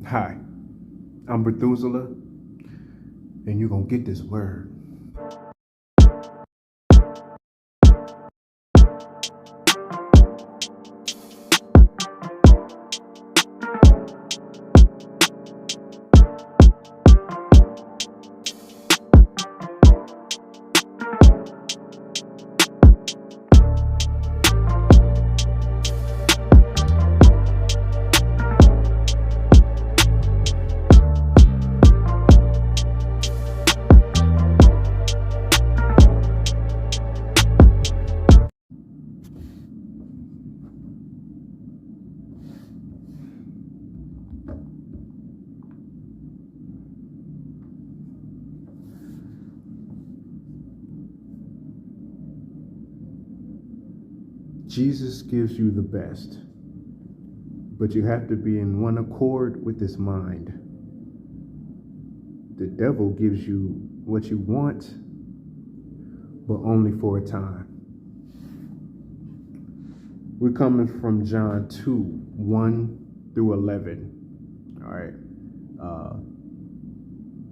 Hi, I'm Methuselah, and you're going to get this word. Jesus gives you the best, but you have to be in one accord with his mind. The devil gives you what you want, but only for a time. We're coming from John 2, 1 through 11. All right.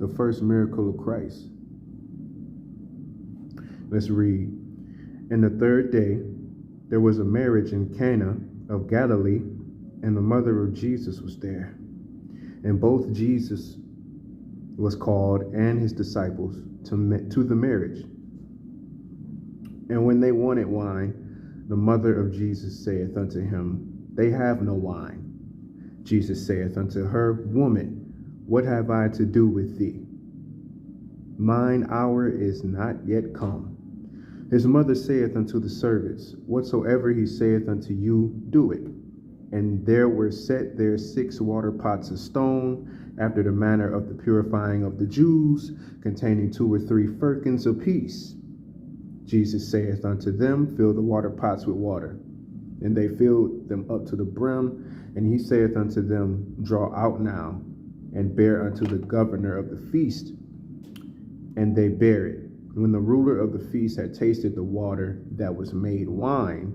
The first miracle of Christ. Let's read. And the third day, there was a marriage in Cana of Galilee, and the mother of Jesus was there. And both Jesus was called and his disciples to the marriage. And when they wanted wine, the mother of Jesus saith unto him, They have no wine. Jesus saith unto her, Woman, what have I to do with thee? Mine hour is not yet come. His mother saith unto the servants, Whatsoever he saith unto you, do it. And there were set there 6 water pots of stone, after the manner of the purifying of the Jews, containing 2 or 3 firkins apiece. Jesus saith unto them, Fill the water pots with water. And they filled them up to the brim. And he saith unto them, Draw out now, and bear unto the governor of the feast. And they bare it. When the ruler of the feast had tasted the water that was made wine,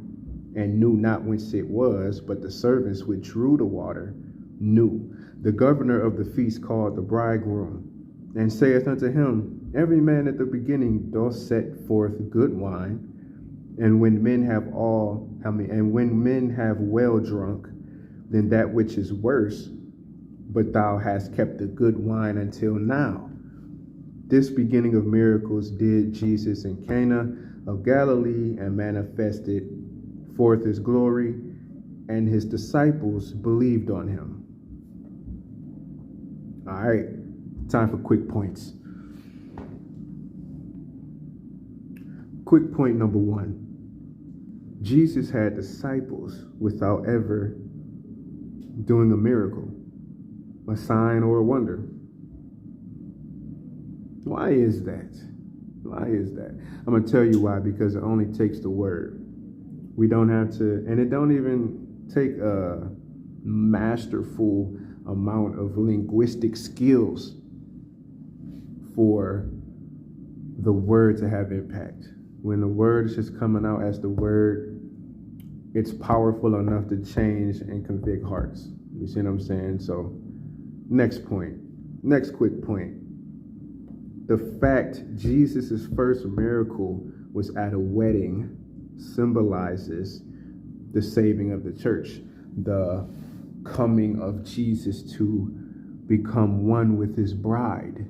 and knew not whence it was, but the servants which drew the water knew, the governor of the feast called the bridegroom, and saith unto him, Every man at the beginning doth set forth good wine, and when men have well drunk, then that which is worse, but thou hast kept the good wine until now. This beginning of miracles did Jesus in Cana of Galilee, and manifested forth his glory, and his disciples believed on him. All right, time for quick points. Quick point number 1. Jesus had disciples without ever doing a miracle, a sign, or a wonder. Why is that? Why is that? I'm going to tell you why, because it only takes the word. We don't have to, and it don't even take a masterful amount of linguistic skills for the word to have impact. When the word is just coming out as the word, it's powerful enough to change and convict hearts. You see what I'm saying? So, next quick point. The fact Jesus' first miracle was at a wedding symbolizes the saving of the church, the coming of Jesus to become one with his bride,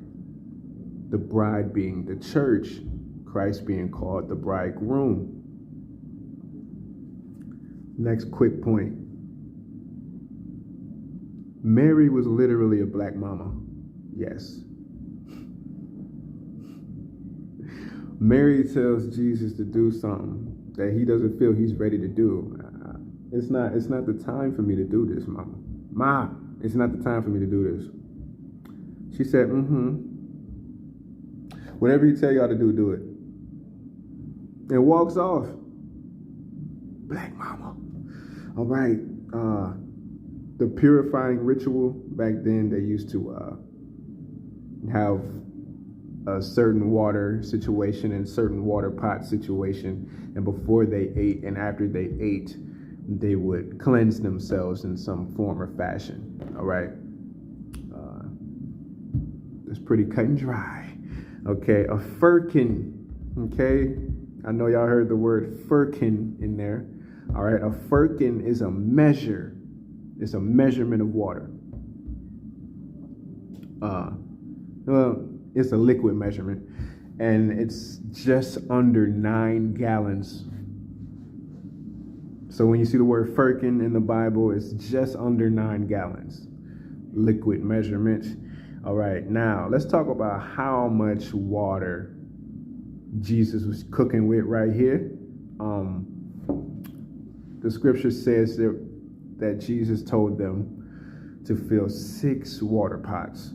the bride being the church, Christ being called the bridegroom. Next quick point. Mary was literally a black mama. Yes. Mary tells Jesus to do something that he doesn't feel he's ready to do. It's not the time for me to do this, Mama. Ma, it's not the time for me to do this. She said, Whatever you tell y'all to do, do it. And walks off. Black mama. All right. The purifying ritual, back then they used to have a certain water situation and certain water pot situation, and before they ate and after they ate, they would cleanse themselves in some form or fashion. All right. That's pretty cut and dry. Okay, a firkin. Okay, I know y'all heard the word firkin in there. All right, a firkin is a measure. It's a measurement of water. Well, it's a liquid measurement, and it's just under 9 gallons. So when you see the word firkin in the Bible, it's just under 9 gallons. Liquid measurement. All right, now let's talk about how much water Jesus was cooking with right here. The scripture says that Jesus told them to fill 6 water pots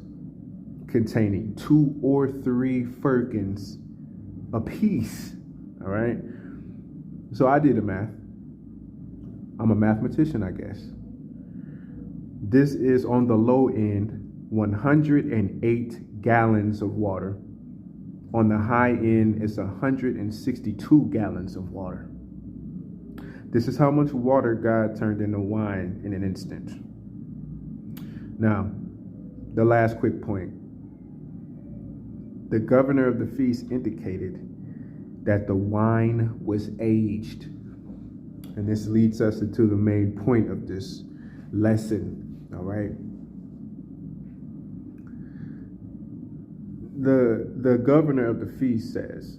containing 2 or 3 firkins apiece. All right. So I did the math. I'm a mathematician, I guess. This is on the low end, 108 gallons of water. On the high end, it's 162 gallons of water. This is how much water God turned into wine in an instant. Now, the last quick point. The governor of the feast indicated that the wine was aged. And this leads us into the main point of this lesson, all right? The governor of the feast says,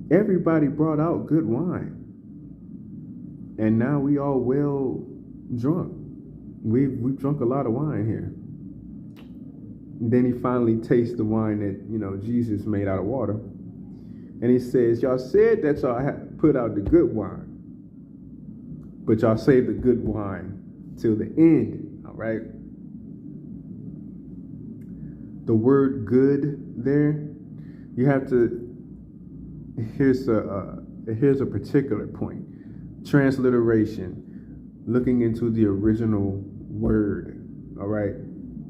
everybody brought out good wine, and now we all well drunk. We've drunk a lot of wine here. And then he finally tastes the wine that, Jesus made out of water. And he says, y'all said that y'all put out the good wine, but y'all saved the good wine till the end, all right? The word good there, you have to, here's a particular point. Transliteration, looking into the original word, all right?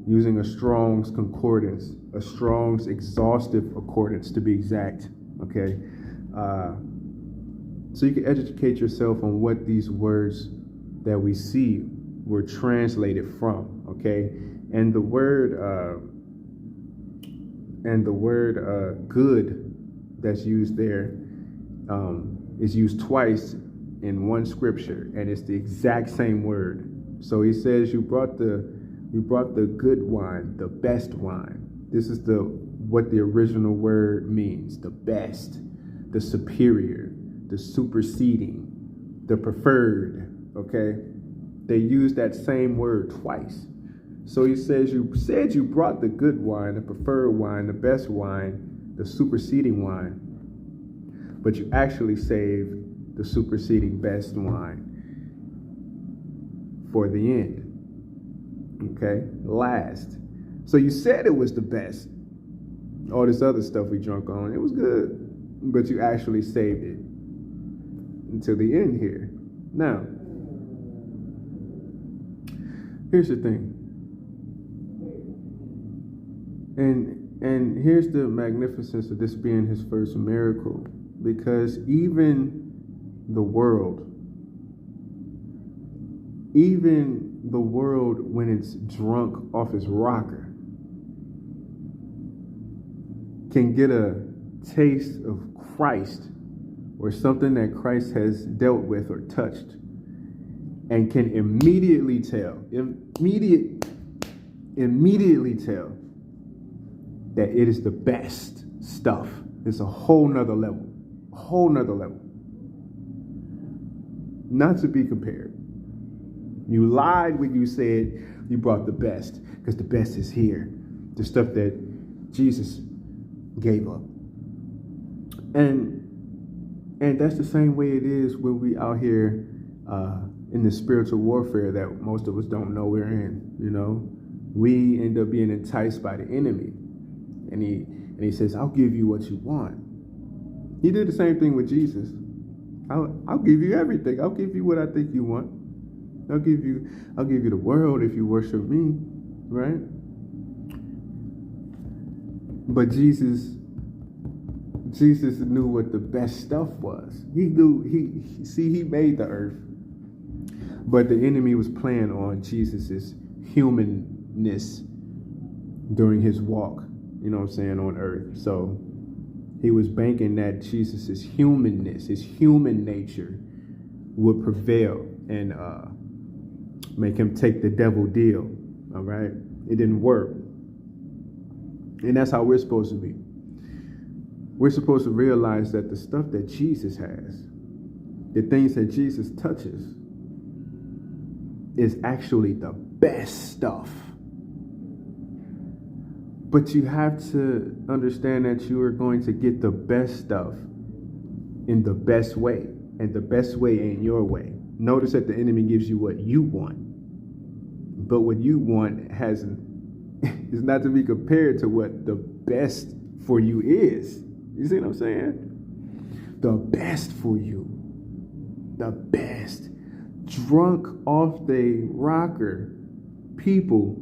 Using a Strong's concordance, a Strong's exhaustive concordance to be exact, okay? So you can educate yourself on what these words that we see were translated from, okay? And the word good that's used there is used twice in one scripture, and it's the exact same word. So he says you brought the good wine, the best wine. This is what the original word means: the best, the superior, the superseding, the preferred. Okay, they use that same word twice. So he says you said you brought the good wine, the preferred wine, the best wine, the superseding wine, but you actually saved the superseding best wine for the end. Okay, last. So you said it was the best. All this other stuff we drunk on, it was good, but you actually saved it until the end here. Now, here's the thing. And here's the magnificence of this being his first miracle, because even the world, when it's drunk off its rocker, can get a taste of Christ or something that Christ has dealt with or touched, and can immediately tell that it is the best stuff. It's a whole nother level. Not to be compared. You lied when you said you brought the best, because the best is here. The stuff that Jesus gave up. And that's the same way it is when we out here in the spiritual warfare that most of us don't know we're in. We end up being enticed by the enemy. And he says, I'll give you what you want. He did the same thing with Jesus. I'll give you everything. I'll give you what I think you want. I'll give you the world if you worship me, right? But Jesus knew what the best stuff was. He made the earth. But the enemy was playing on Jesus's humanness during his walk, you know what I'm saying, on earth. So he was banking that Jesus' humanness, his human nature, would prevail and make him take the devil deal. All right? It didn't work. And that's how we're supposed to be. We're supposed to realize that the stuff that Jesus has, the things that Jesus touches, is actually the best stuff. But you have to understand that you are going to get the best stuff in the best way. And the best way ain't your way. Notice that the enemy gives you what you want. But what you want is not to be compared to what the best for you is. You see what I'm saying? The best for you. The best. Drunk off the rocker people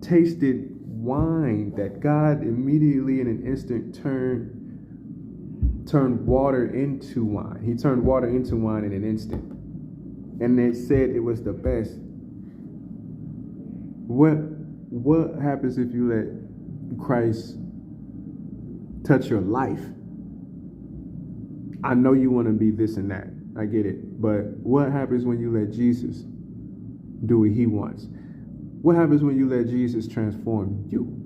tasted wine that God immediately in an instant turned water into wine. He turned water into wine in an instant. And it said it was the best. What happens if you let Christ touch your life? I know you want to be this and that. I get it. But what happens when you let Jesus do what he wants? What happens when you let Jesus transform you?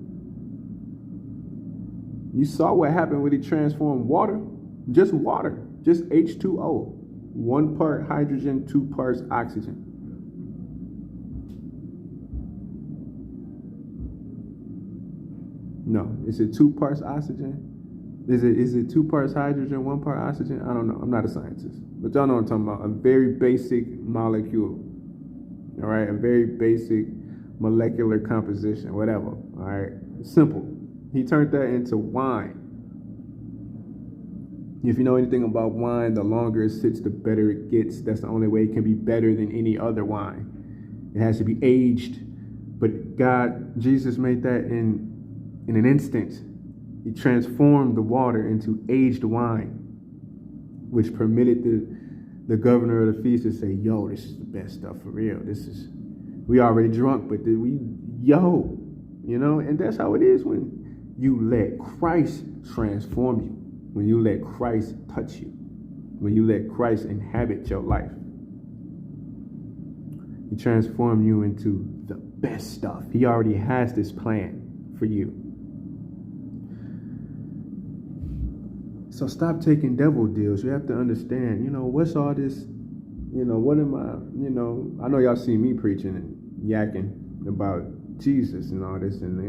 You saw what happened when he transformed water. Just water. Just H2O. 1 part hydrogen, 2 parts oxygen. No. Is it 2 parts oxygen? Is it 2 parts hydrogen, 1 part oxygen? I don't know. I'm not a scientist. But y'all know what I'm talking about. A very basic molecule. All right? A very basic molecular composition, whatever. All right? Simple. He turned that into wine. If you know anything about wine, the longer it sits, the better it gets. That's the only way it can be better than any other wine. It has to be aged. But Jesus made that in an instant. He transformed the water into aged wine, which permitted the governor of the feast to say, yo, this is the best stuff for real. We already drunk, but and that's how it is when you let Christ transform you, when you let Christ touch you, when you let Christ inhabit your life. He transforms you into the best stuff. He already has this plan for you. So stop taking devil deals. You have to understand, what's all this, what am I, I know y'all see me preaching and yakking about Jesus and all this, and,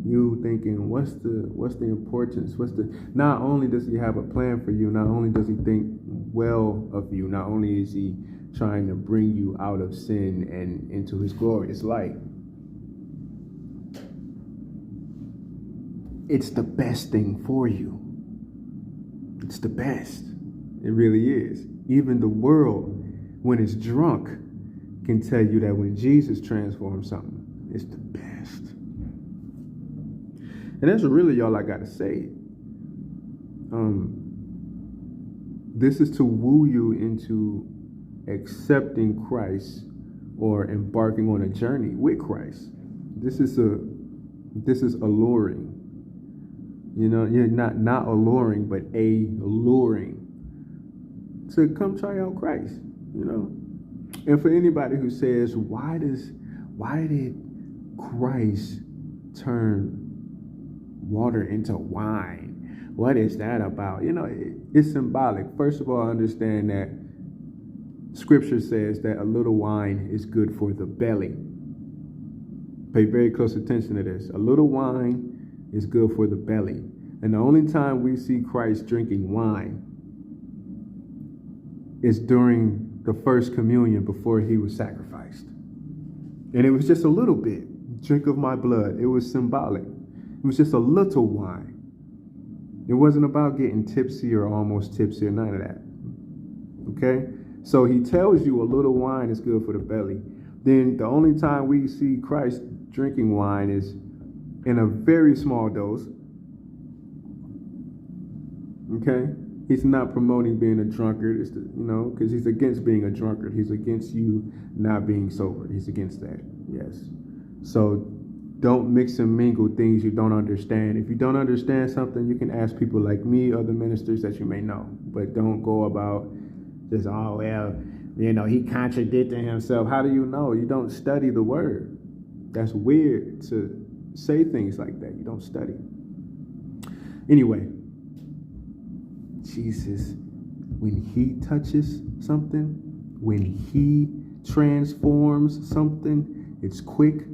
you thinking, what's the importance? Not only does he have a plan for you, not only does he think well of you, not only is he trying to bring you out of sin and into his glorious light, it's the best thing for you. It's the best. It really is. Even the world, when it's drunk, can tell you that when Jesus transforms something, it's the best. And that's really all I got to say. This is to woo you into accepting Christ or embarking on a journey with Christ. This is alluring. You're not alluring, but alluring to come try out Christ. And for anybody who says, why did Christ turn water into wine? What is that about? It's symbolic. First of all, understand that Scripture says that a little wine is good for the belly. Pay very close attention to this. A little wine is good for the belly. And the only time we see Christ drinking wine is during the first communion before he was sacrificed. And it was just a little bit. Drink of my blood. It was symbolic. It was just a little wine. It wasn't about getting tipsy or almost tipsy or none of that. Okay? So he tells you a little wine is good for the belly. Then the only time we see Christ drinking wine is in a very small dose. Okay? He's not promoting being a drunkard, because he's against being a drunkard. He's against you not being sober. He's against that. Yes. So Don't mix and mingle things you don't understand. If you don't understand something, you can ask people like me, other ministers that you may know. But don't go about just, oh, well, he contradicted himself. How do you know? You don't study the word. That's weird to say things like that. You don't study. Anyway, Jesus, when he touches something, when he transforms something, it's quick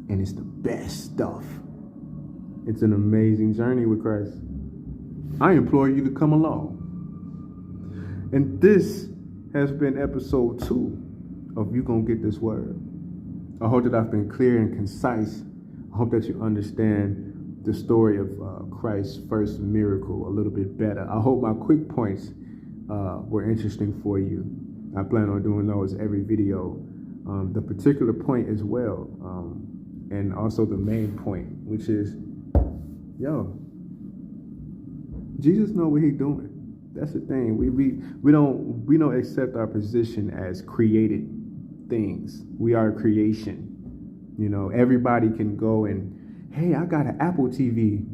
and it's the best stuff. It's an amazing journey with Christ. I implore you to come along. And this has been episode 2 of You Gonna Get This Word. I hope that I've been clear and concise. I hope that you understand the story of Christ's first miracle a little bit better. I hope my quick points were interesting for you. I plan on doing those every video. The particular point as well, and also the main point, which is, Jesus know what he's doing. That's the thing. We don't accept our position as created things. We are creation. Everybody can go and, hey, I got an Apple TV.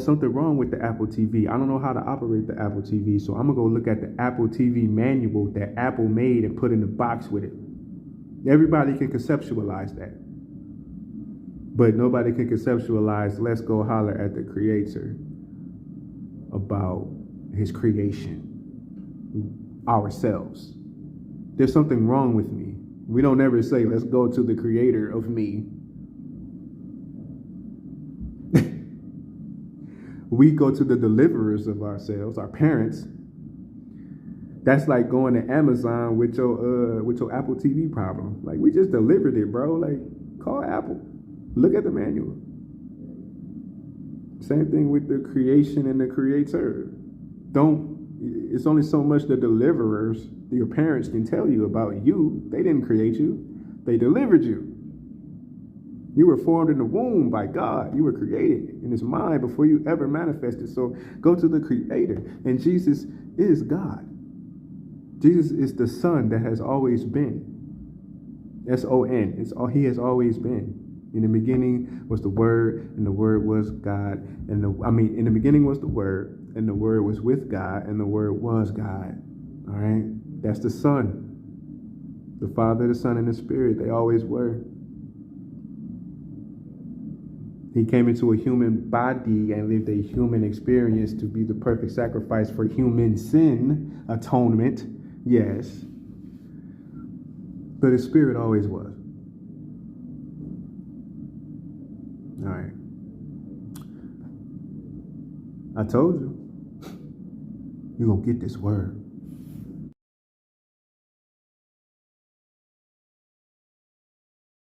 Something wrong with the Apple TV. I don't know how to operate the Apple TV, so I'm gonna go look at the Apple TV manual that Apple made and put in the box with it. Everybody can conceptualize that. But nobody can conceptualize, let's go holler at the Creator about his creation, ourselves. There's something wrong with me. We don't ever say, let's go to the Creator of me. We go to the deliverers of ourselves, our parents. That's like going to Amazon with your Apple TV problem. Like, we just delivered it, bro. Like, call Apple. Look at the manual. Same thing with the creation and the Creator. It's only so much the deliverers, your parents, can tell you about you. They didn't create you. They delivered you. You were formed in the womb by God. You were created in his mind before you ever manifested. So go to the Creator. And Jesus is God. Jesus is the Son that has always been. S-O-N. He has always been. In the beginning was the Word, and the Word was God. In the beginning was the Word, and the Word was with God, and the Word was God. All right? That's the Son. The Father, the Son, and the Spirit. They always were. He came into a human body and lived a human experience to be the perfect sacrifice for human sin, atonement, yes. But his Spirit always was. All right. I told you, you're going to get this word.